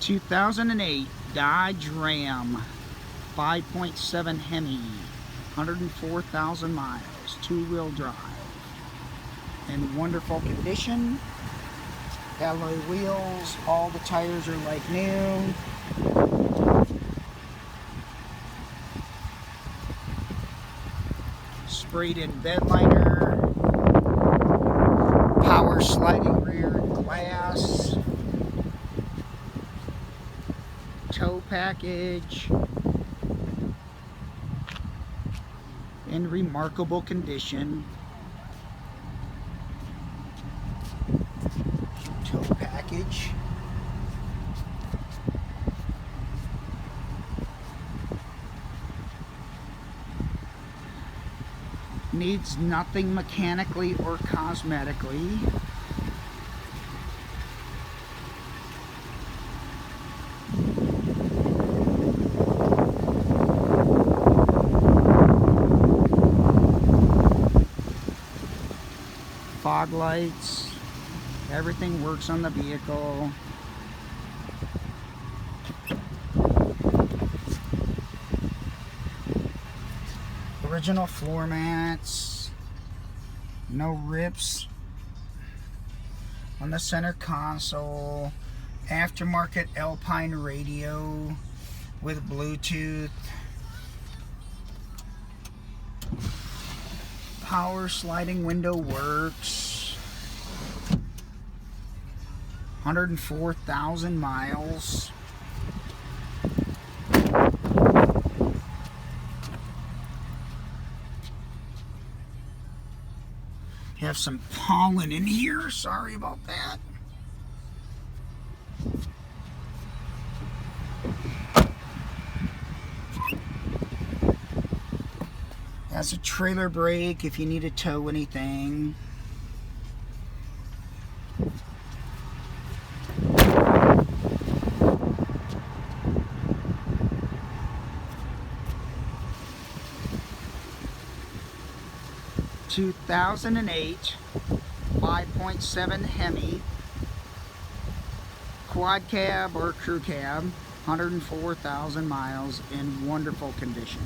2008 Dodge Ram 5.7 Hemi, 104,000 miles, two-wheel drive, in wonderful condition. Alloy wheels, all the tires are like new. Sprayed in bed liner, power sliding rear glass, tow package, in remarkable condition. Tow package. Needs nothing mechanically or cosmetically. Fog lights, everything works on the vehicle. Original floor mats, no rips on the center console, aftermarket Alpine radio with Bluetooth, power sliding window works, 104,000 miles. You have some pollen in here, sorry about that. Has a trailer brake if you need to tow anything. (2008) 5.7 Hemi, quad cab or crew cab, 104,000 miles, in wonderful condition.